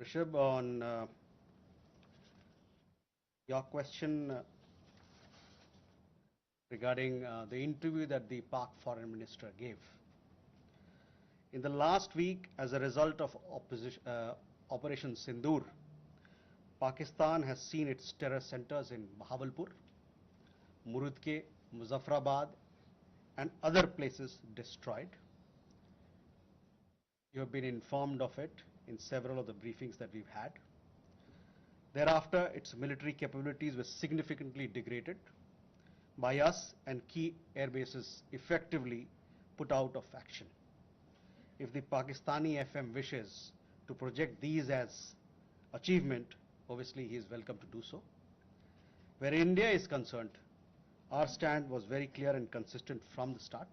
Rishabh, on your question regarding the interview that the Pak foreign minister gave. In the last week, as a result of Operation Sindoor, Pakistan has seen its terror centers in Bahawalpur, Murudke, Muzaffarabad, and other places destroyed. You have been informed of it in several of the briefings that we've had. Thereafter, its military capabilities were significantly degraded by us and key air bases effectively put out of action. If the Pakistani FM wishes to project these as achievement, obviously he is welcome to do so. Where India is concerned, our stand was very clear and consistent from the start.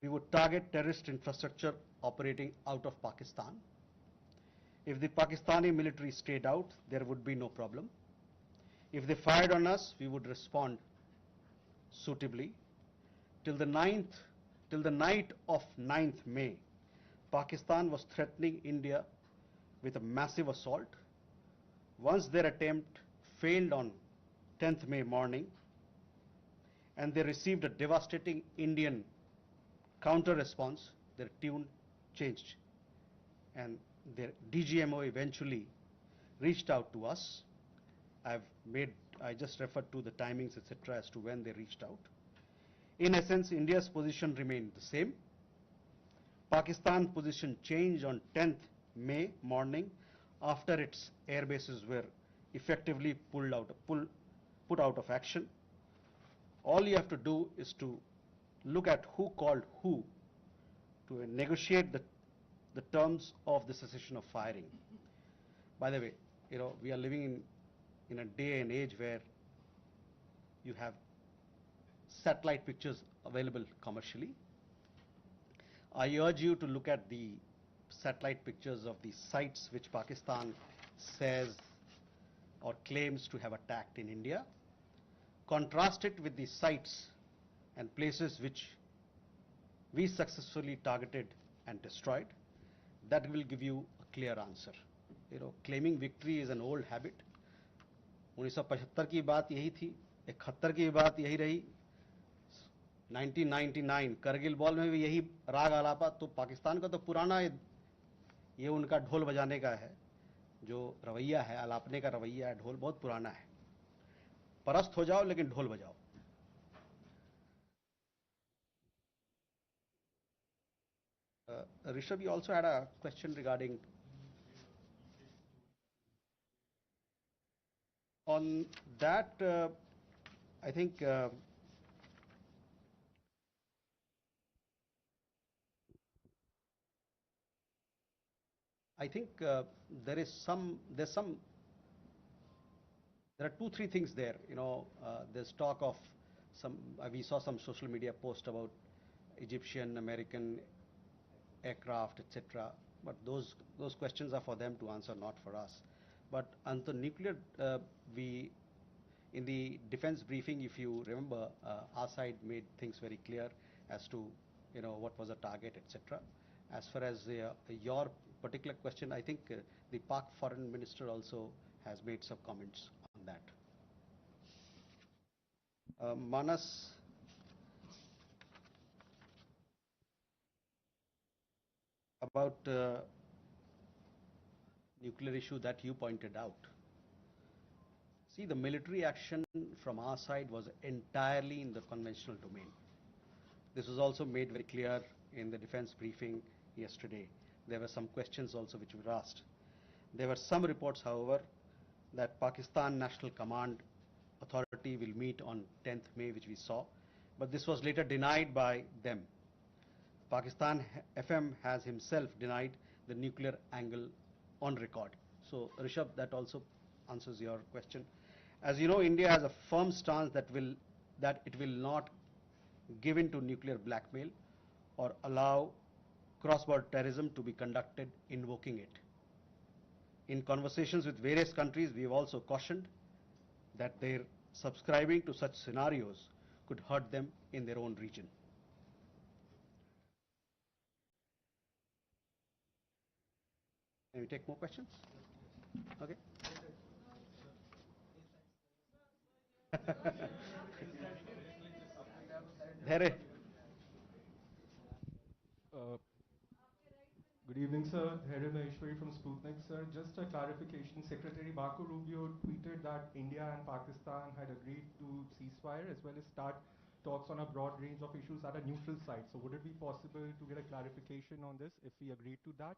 We would target terrorist infrastructure operating out of Pakistan. If the Pakistani military stayed out, there would be no problem. If they fired on us, we would respond suitably. Till the night of 9th May, Pakistan was threatening India with a massive assault. Once their attempt failed on 10th May morning, and they received a devastating Indian counter response, their tune changed, and their DGMO eventually reached out to us. I just referred to the timings, etc., as to when they reached out. In essence, India's position remained the same. Pakistan's position changed on 10th May morning after its air bases were effectively put out of action. All you have to do is to look at who called who to negotiate the terms of the cessation of firing. By the way, we are living in a day and age where you have satellite pictures available commercially. I urge you to look at the satellite pictures of the sites which Pakistan says or claims to have attacked in India. Contrast it with the sites and places which we successfully targeted and destroyed. That will give you a clear answer. Claiming victory is an old habit. 1975 की बात यही थी, 71 की बात यही रही, 1999 Kargil war में भी यही राग आलापा. तो पाकिस्तान का तो पुराना ये उनका ढोल बजाने का है, जो रवैया है, आलापने का रवैया है, ढोल बहुत पुराना है. परस्त हो जाओ लेकिन ढोल बजाओ. Rishabh, you also had a question regarding on that. I think there are 2-3 things there. There's talk of we saw some social media post about Egyptian, American aircraft, etc. But those questions are for them to answer, not for us. But on the nuclear, in the defense briefing, if you remember, our side made things very clear as to what was the target, etc. As far as your particular question, I think the Pak foreign minister also has made some comments on that. Manas, about nuclear issue that you pointed out. See, the military action from our side was entirely in the conventional domain. This was also made very clear in the defense briefing yesterday. There were some questions also which were asked. There were some reports, however, that Pakistan National Command Authority will meet on 10th May, which we saw, but this was later denied by them. Pakistan FM has himself denied the nuclear angle on record. So, Rishabh, that also answers your question. As you know, India has a firm stance that it will not give in to nuclear blackmail or allow cross-border terrorism to be conducted invoking it. In conversations with various countries, we have also cautioned that their subscribing to such scenarios could hurt them in their own region. Can we take more questions? Okay. There. Uh, Good evening, sir. Dhairy Maheshwari from Sputnik, sir. Just a clarification. Secretary Marco Rubio tweeted that India and Pakistan had agreed to ceasefire as well as start talks on a broad range of issues at a neutral site. So would it be possible to get a clarification on this if we agreed to that?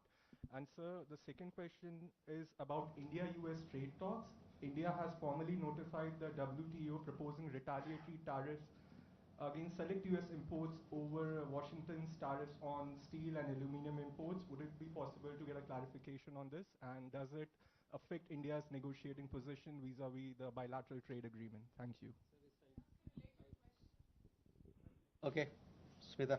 And sir, the second question is about India-US trade talks. India has formally notified the WTO proposing retaliatory tariffs against select US imports over Washington's tariffs on steel and aluminum imports. Would it be possible to get a clarification on this? And does it affect India's negotiating position vis-a-vis the bilateral trade agreement? Thank you. Okay. Smita.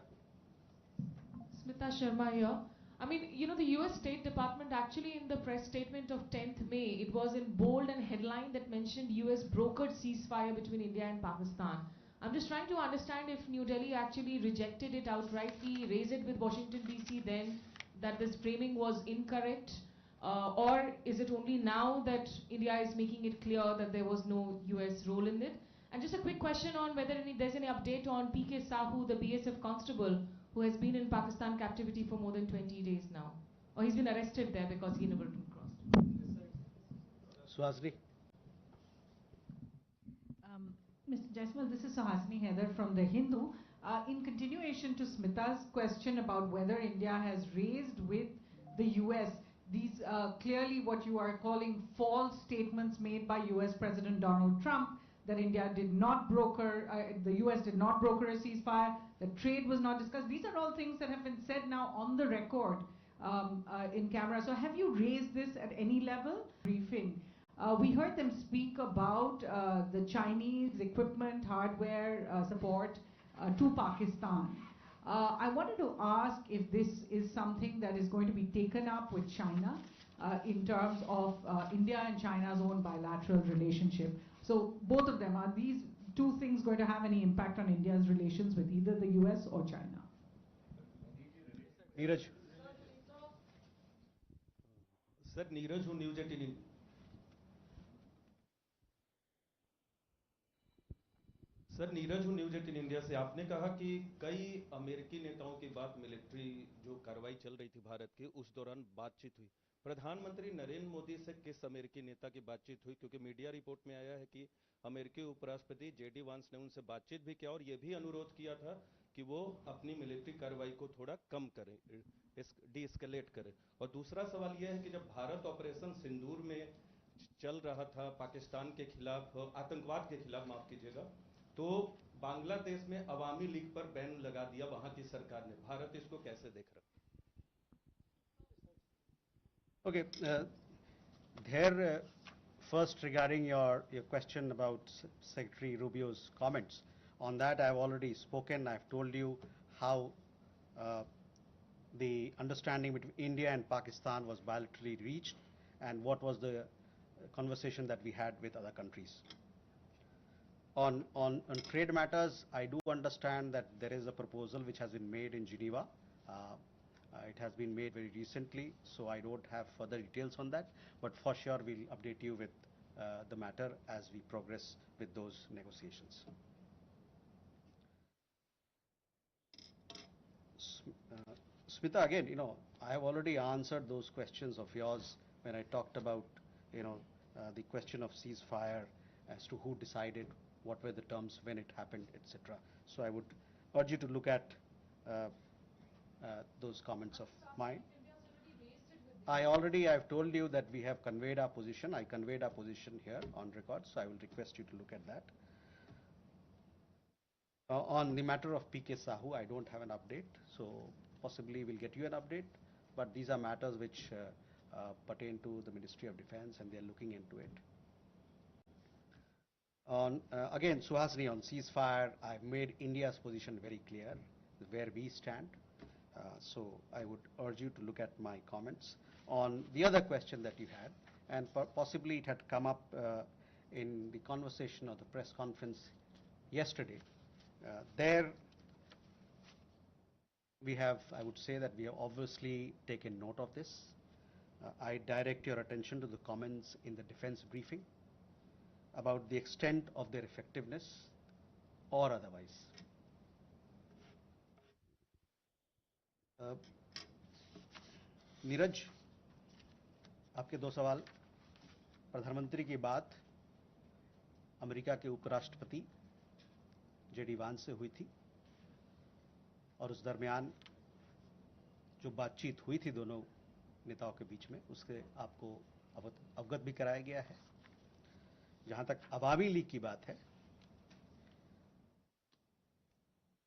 Smita Sharma here. I mean, you know, the US State Department actually in the press statement of 10th May, it was in bold and headline that mentioned US brokered ceasefire between India and Pakistan. I'm just trying to understand if New Delhi actually rejected it outrightly, raised it with Washington DC then, that this framing was incorrect, or is it only now that India is making it clear that there was no US role in it? And just a quick question on whether there's any update on PK Sahu, the BSF constable, who has been in Pakistan captivity for more than 20 days now. Or he's been arrested there because he never crossed. Suhasini. Mr. Jaiswal, this is Suhasini Heather from the Hindu. In continuation to Smita's question about whether India has raised with the US these clearly what you are calling false statements made by US President Donald Trump, that India did not broker, the US did not broker a ceasefire, that trade was not discussed. These are all things that have been said now on the record in camera. So have you raised this at any level? Briefing. We heard them speak about the Chinese equipment, hardware support to Pakistan. I wanted to ask if this is something that is going to be taken up with China in terms of India and China's own bilateral relationship. So both of them, are these two things going to have any impact on India's relations with either the US or China? Neeraj. Sir, Neeraj who News 18 sir Neeraj हूँ news 18 India से। आपने कहा कि कई अमेरिकी नेताओं की बात मिलिट्री जो कार्रवाई चल रही थी भारत की उस दौरान बातचीत हुई। प्रधानमंत्री नरेंद्र मोदी से किस अमेरिकी नेता की बातचीत हुई? क्योंकि मीडिया रिपोर्ट में आया है कि अमेरिकी उपराष्ट्रपति जेडी वांस ने उनसे बातचीत भी किया और यह भी अनुरोध किया था कि वो अपनी मिलिट्री कार्रवाई को थोड़ा कम करें, डी-एस्केलेट करें। और दूसरा सवाल यह है कि जब भारत ऑपरेशन सिंदूर में चल रहा था पाकिस्तान के खिलाफ, आतंकवाद के खिलाफ माफ कीजिएगा, तो बांग्लादेश में अवामी लीग पर बैन लगा दिया वहां की सरकार ने। भारत इसको कैसे देख रहा? Okay, there first regarding your question about Secretary Rubio's comments. On that I have already spoken. I have told you how the understanding between India and Pakistan was bilaterally reached and what was the conversation that we had with other countries. On trade matters, I do understand that there is a proposal which has been made in Geneva. It has been made very recently, so I don't have further details on that, but for sure we'll update you with the matter as we progress with those negotiations. Smita, again, you know, I have already answered those questions of yours when I talked about, you know, the question of ceasefire as to who decided, what were the terms, when it happened, etc. So I would urge you to look at those comments of mine. I've told you that we have conveyed our position. I conveyed our position here on record, so I will request you to look at that. On the matter of PK Sahu, I don't have an update, so possibly we'll get you an update, but these are matters which pertain to the Ministry of Defense and they're looking into it. On again, Suhasini, on ceasefire, I've made India's position very clear, where we stand. So I would urge you to look at my comments. On the other question that you had, and possibly it had come up in the conversation of the press conference yesterday, there we have, I would say that we have obviously taken note of this. I direct your attention to the comments in the defense briefing about the extent of their effectiveness or otherwise. Neeraj, आपके दो सवाल। प्रधानमंत्री की बात America के उपराष्ट्रपति JD वांस से हुई थी और उस दरमियान जो बातचीत हुई थी दोनों नेताओं के बीच में, उससे आपको अवगत भी कराया गया है। जहां तक अवामी लीग की बात है,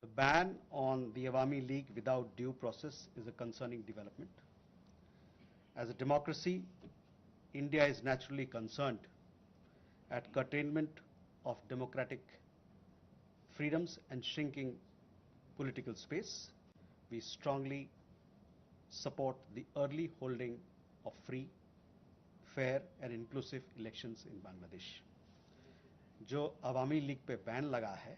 the ban on the Awami League without due process is a concerning development. As a democracy, India is naturally concerned at curtailment of democratic freedoms and shrinking political space. We strongly support the early holding of free, fair and inclusive elections in Bangladesh. जो अवामी league पे ban लगा है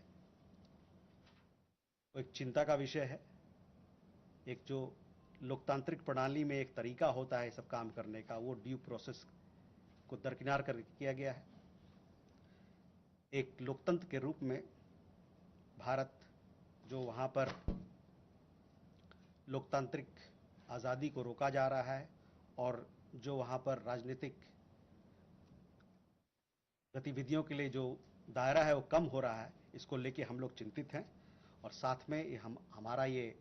वो एक चिंता का विषय है। एक जो लोकतांत्रिक प्रणाली में एक तरीका होता है सब काम करने का, वो ड्यू प्रोसेस को दरकिनार करके किया गया है। एक लोकतंत्र के रूप में भारत जो वहां पर लोकतांत्रिक आज़ादी को रोका जा रहा है और जो वहां पर राजनीतिक गतिविधियों के लिए जो दायरा है वो कम हो रहा है, इसको लेके हम लोग चिंतित हैं। और साथ में हमारा ये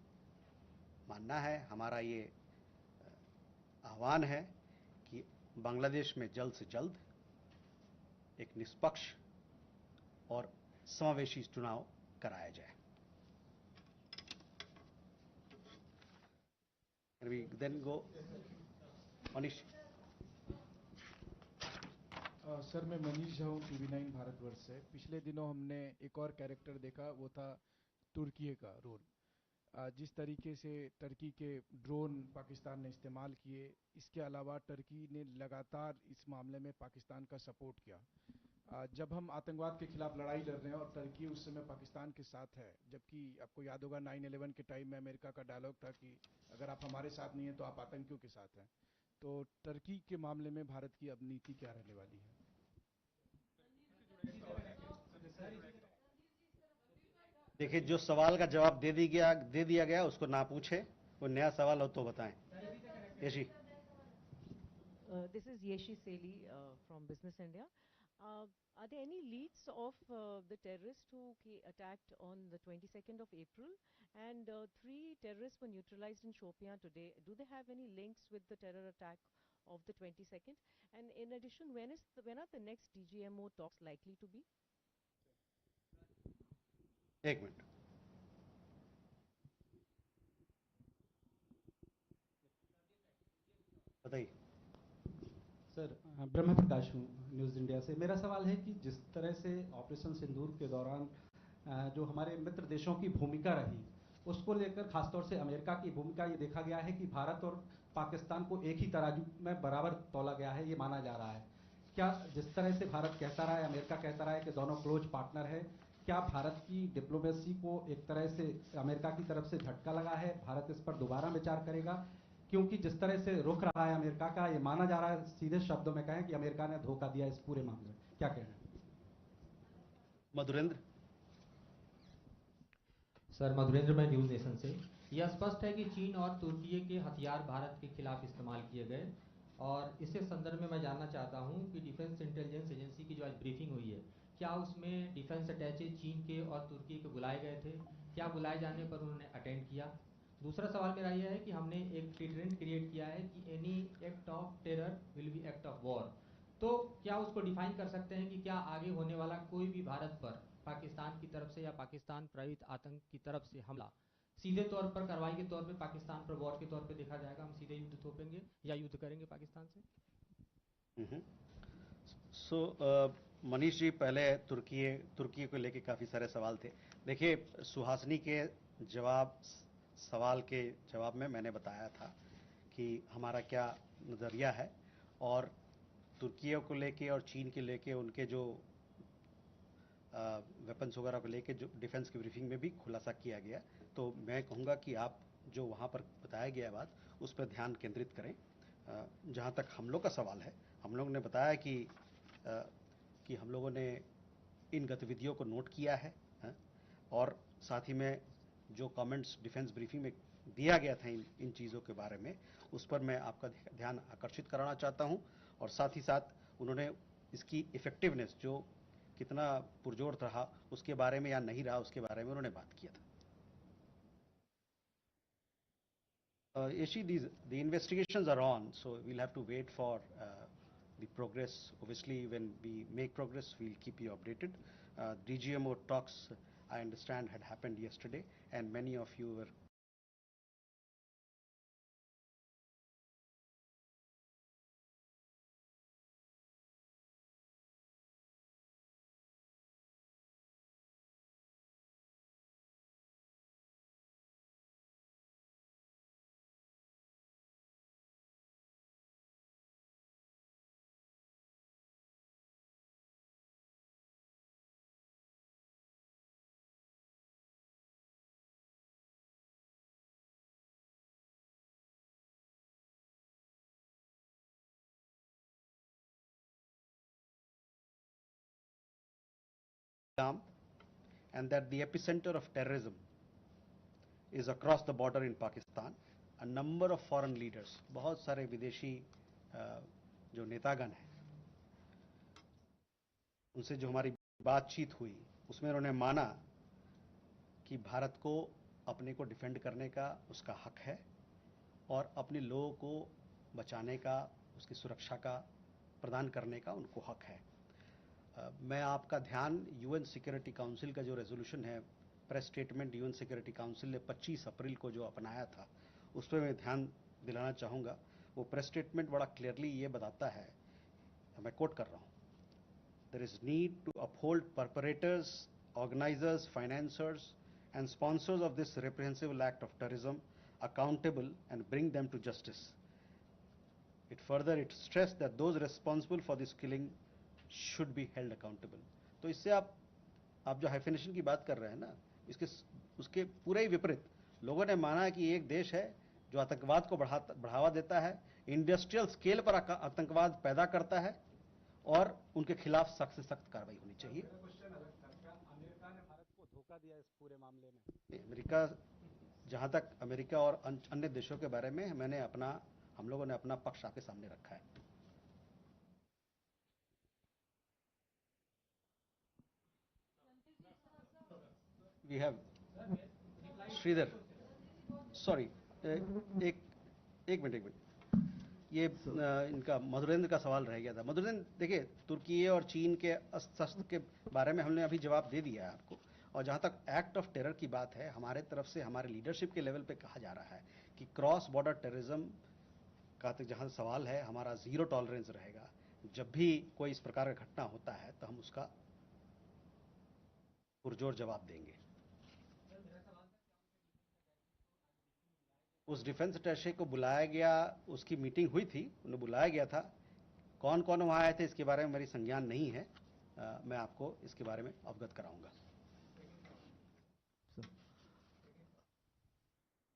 मानना है, हमारा ये आह्वान है कि बांग्लादेश में जल्द से जल्द एक निष्पक्ष और समावेशी चुनाव कराया जाए। Can we then go? Manish. Sir, मैं मनीष झा हूँ, TV9 भारतवर्ष से। पिछले दिनों हमने एक और कैरेक्टर देखा, वो था तुर्की का रोल। जिस तरीके से टर्की के ड्रोन पाकिस्तान ने इस्तेमाल किए, इसके अलावा टर्की ने लगातार इस मामले में पाकिस्तान का सपोर्ट किया। जब हम आतंकवाद के खिलाफ लड़ाई लड़ रहे हैं और टर्की उस समय पाकिस्तान के साथ है, जबकि आपको याद होगा 9/11 के टाइम में अमेरिका का डायलॉग था कि अगर आप हमारे साथ नहीं हैं तो आप आतंकियों के साथ हैं। तो टर्की के मामले में भारत की अब नीति क्या रहने वाली है? देखिए, जो सवाल का जवाब दे दिया गया उसको ना पूछे, कोई नया सवाल हो तो बताएं। Yeshi. This is Yeshi Seli from Business India. Are there any leads of the terrorists who attacked on the 22nd of April? And 3 terrorists were neutralized in Shopian today. Do they have any links with the terror attack of the 22nd? And in addition, when are the next DGMO talks likely to be? एक minute. बताइए। Sir, ब्रह्म प्रकाश हूँ news India से। मेरा सवाल है कि जिस तरह से ऑपरेशन सिंदूर के दौरान जो हमारे मित्र देशों की भूमिका रही, उसको लेकर खासतौर से अमेरिका की भूमिका, ये देखा गया है कि भारत और पाकिस्तान को एक ही तराजू में बराबर तौला गया है, ये माना जा रहा है। क्या जिस तरह से भारत कहता रहा है, अमेरिका कहता रहा है कि दोनों क्लोज पार्टनर है, क्या भारत की डिप्लोमेसी को एक तरह से अमेरिका की तरफ से झटका लगा है? भारत इस पर दोबारा विचार करेगा? क्योंकि जिस तरह से रुख रहा है अमेरिका का, ये माना जा रहा है, सीधे शब्दों में कहें कि अमेरिका ने धोखा दिया इस पूरे मामले में। क्या कहना है? मधुरेंद्र। सर, मधुरेंद्र, मैं न्यूज़ नेशन से। यह स्पष्ट है कि चीन और तुर्की के हथियार भारत के खिलाफ इस्तेमाल किए गए, और इसी संदर्भ में मैं जानना चाहता हूं कि डिफेंस इंटेलिजेंस एजेंसी की जो आज ब्रीफिंग हुई है, क्या उसमें डिफेंस अटैचे चीन के और तुर्की के बुलाए गए थे? क्या बुलाए जाने पर उन्होंने अटेंड किया? दूसरा सवाल मेरा यह है कि हमने एक डिटरेंट क्रिएट किया है कि any act of terror will be act of war. तो क्या उसको डिफाइन कर सकते हैं कि क्या आगे होने वाला कोई भी भारत पर पाकिस्तान की तरफ से या पाकिस्तान प्रेरित आतंक की तरफ से हमला सीधे तौर पर कार्रवाई के तौर पे पाकिस्तान पर वॉर के तौर पे देखा जाएगा? हम सीधे युद्ध थोपेंगे या युद्ध करेंगे पाकिस्तान से? मनीष जी, पहले तुर्की को लेके काफ़ी सारे सवाल थे। देखिए, सुहासिनी के सवाल के जवाब में मैंने बताया था कि हमारा क्या नज़रिया है, और तुर्की को लेके और चीन के लेके उनके जो वेपन्स वगैरह को लेके जो डिफेंस की ब्रीफिंग में भी खुलासा किया गया। तो मैं कहूँगा कि आप जो वहाँ पर बताया गया बात, उस पर ध्यान केंद्रित करें। जहाँ तक हम लोग का सवाल है, हम लोग ने बताया कि हम लोगों ने इन गतिविधियों को नोट किया है, और साथ ही में जो कमेंट्स डिफेंस ब्रीफिंग में दिया गया था इन चीज़ों के बारे में, उस पर मैं आपका ध्यान आकर्षित कराना चाहता हूं, और साथ ही साथ उन्होंने इसकी इफेक्टिवनेस जो कितना पुरजोर रहा उसके बारे में या नहीं रहा उसके बारे में उन्होंने बात किया था। Yeshi, the investigations are on, so we'll have to wait for the progress. Obviously, when we make progress, we'll keep you updated. DGMO talks, I understand, had happened yesterday, and many of you were and that the epicenter of terrorism is across the border in Pakistan. A number of foreign leaders, बहुत सारे विदेशी जो नेतागण हैं, उनसे जो हमारी बातचीत हुई उसमें उन्होंने माना कि भारत को अपने को डिफेंड करने का उसका हक है और अपने लोगों को बचाने का, उसकी सुरक्षा का प्रदान करने का उनको हक है। मैं आपका ध्यान यूएन सिक्योरिटी काउंसिल का जो रेजोल्यूशन है, press statement UN security council ने 25 अप्रैल को जो अपनाया था, उस पर मैं ध्यान दिलाना चाहूँगा। वो प्रेस स्टेटमेंट बड़ा क्लियरली ये बताता है, मैं कोट कर रहा हूँ, there is need to uphold perpetrators, organisers, financiers and sponsors of this reprehensible act of terrorism accountable and bring them to justice. It stressed that those responsible for this killing should be held accountable. तो इससे आप जो hyphenation की बात कर रहे हैं ना, उसके पूरे ही विपरीत लोगों ने माना कि एक देश है जो आतंकवाद को बढ़ावा देता है, इंडस्ट्रियल स्केल पर आतंकवाद पैदा करता है, और उनके खिलाफ सख्त से सख्त कार्रवाई होनी चाहिए। अमेरिका ने भारत को धोखा दिया इस पूरे मामले में। अमेरिका, जहां तक अमेरिका और अन्य देशों के बारे में हम लोगों ने अपना पक्ष आपके सामने रखा है। We have श्रीधर, सॉरी, एक मिनट, ये इनका मधुरेंद्र का सवाल रह गया था। मधुरेंद्र, देखिए, तुर्की और चीन के अस्त्र के बारे में हमने अभी जवाब दे दिया है आपको, और जहाँ तक एक्ट ऑफ टेरर की बात है, हमारे तरफ से हमारे लीडरशिप के लेवल पे कहा जा रहा है कि क्रॉस बॉर्डर टेररिज्म का जहाँ सवाल है, हमारा जीरो टॉलरेंस रहेगा। जब भी कोई इस प्रकार का घटना होता है तो हम उसका पुरजोर जवाब देंगे। उस डिफेंस अटैचे को बुलाया गया, उसकी मीटिंग हुई थी, उन्हें बुलाया गया था। कौन कौन वहाँ आए थे इसके बारे में मेरी संज्ञान नहीं है, मैं आपको इसके बारे में अवगत कराऊंगा।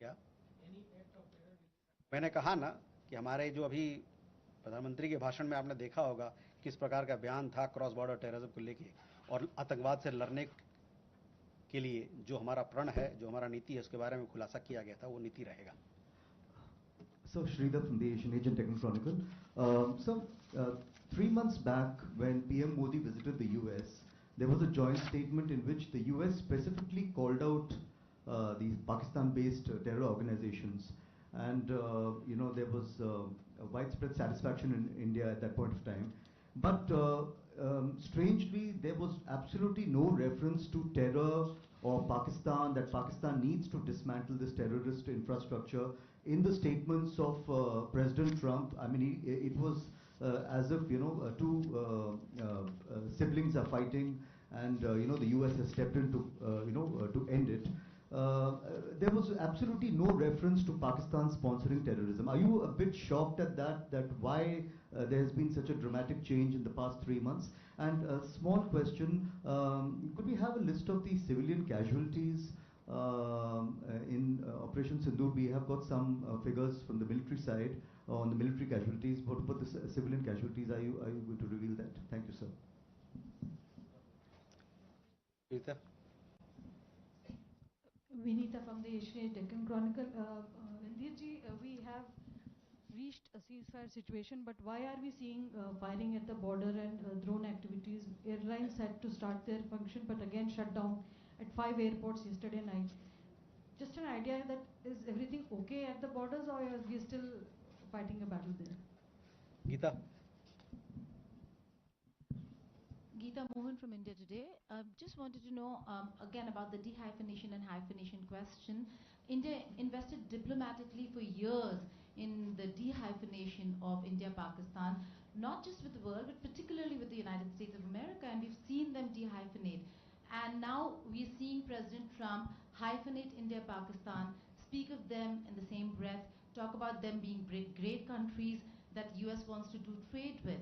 क्या मैंने कहा ना कि हमारे जो अभी प्रधानमंत्री के भाषण में आपने देखा होगा किस प्रकार का बयान था क्रॉस बॉर्डर टेररिज्म को लेके, और आतंकवाद से लड़ने के लिए जो हमारा प्रण है, जो हमारा नीति है, उसके बारे में खुलासा किया गया था, वो नीति रहेगा। So Sridhar from the Asian Age and Techno Chronicle. 3 months back, when PM Modi visited the US, there was a joint statement in which the US specifically called out these Pakistan-based terror organizations, and there was a widespread satisfaction in India at that point of time. But strangely, there was absolutely no reference to terror or Pakistan, that Pakistan needs to dismantle this terrorist infrastructure in the statements of President Trump. I mean, it was as if, two siblings are fighting, and the US has stepped in to end it. There was absolutely no reference to Pakistan sponsoring terrorism. Are you a bit shocked at that why there has been such a dramatic change in the past 3 months? And a small question, could we have a list of the civilian casualties in Operation Sindoor, we have got some figures from the military side on the military casualties. What about the civilian casualties? Are you going to reveal that? Thank you, sir. Vinita? Vinita from the Asian Deccan Chronicle. Randirji, we have reached a ceasefire situation, but why are we seeing firing at the border and drone activities? Airlines had to start their function, but again shut down at 5 airports yesterday night. Just an idea that is everything okay at the borders, or are we still fighting a battle there? Geeta? Geeta Mohan from India Today. Just wanted to know again about the dehyphenation and hyphenation question. India invested diplomatically for years in the dehyphenation of India-Pakistan, not just with the world, but particularly with the United States of America, and we've seen them dehyphenate. And now we're seeing President Trump hyphenate India-Pakistan, speak of them in the same breath, talk about them being great countries that US wants to do trade with.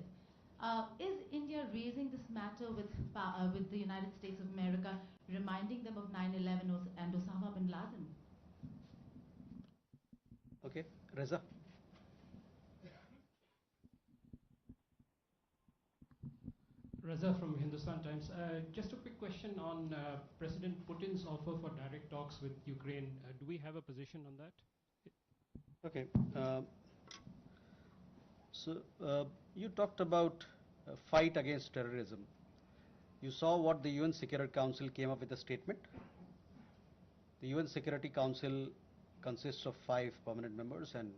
Is India raising this matter with the United States of America, reminding them of 9/11 and Osama bin Laden? Okay, Reza? Reza from Hindustan Times. Just a quick question on President Putin's offer for direct talks with Ukraine. Do we have a position on that? Okay. You talked about fight against terrorism. You saw what the UN Security Council came up with a statement. The UN Security Council consists of 5 permanent members and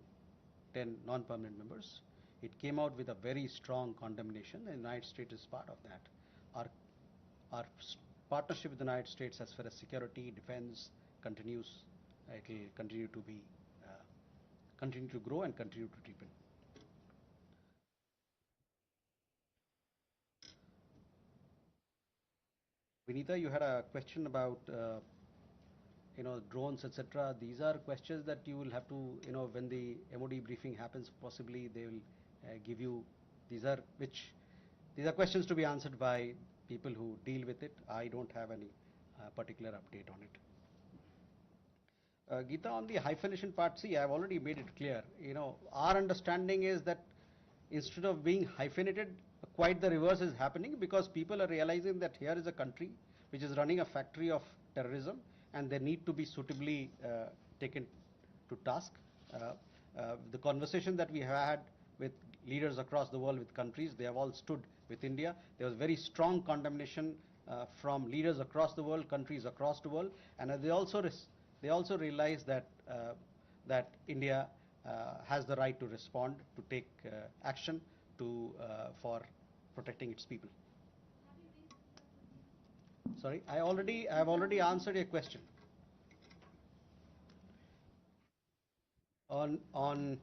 10 non-permanent members. It came out with a very strong condemnation, and the United States is part of that. Our partnership with the United States as far as security, defense continues. It will continue to be, continue to grow and continue to deepen. Vinita, you had a question about drones, etc. These are questions that you will have to, when the MOD briefing happens, possibly they will give you. These are questions to be answered by people who deal with it. I don't have any particular update on it. Geeta, on the hyphenation part, see, I've already made it clear. Our understanding is that instead of being hyphenated, quite the reverse is happening, because people are realizing that here is a country which is running a factory of terrorism, and they need to be suitably taken to task. The conversation that we have had with leaders across the world, with countries, they have all stood with India. There was very strong condemnation from leaders across the world, countries across the world, and they also realize that that India has the right to respond, to take action for protecting its people. Sorry, I have already answered your question. On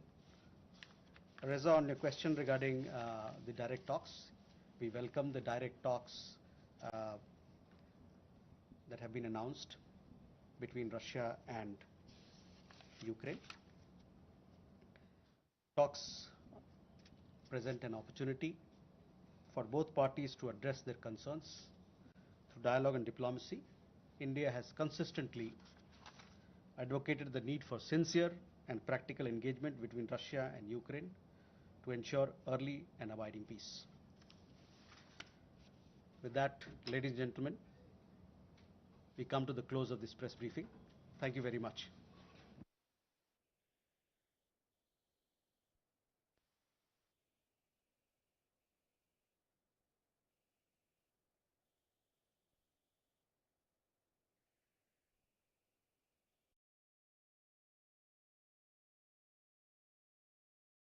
Reza, on your question regarding the direct talks, we welcome the direct talks that have been announced between Russia and Ukraine. Talks present an opportunity for both parties to address their concerns through dialogue and diplomacy. India has consistently advocated the need for sincere and practical engagement between Russia and Ukraine to ensure early and abiding peace. With that, ladies and gentlemen, we come to the close of this press briefing. Thank you very much.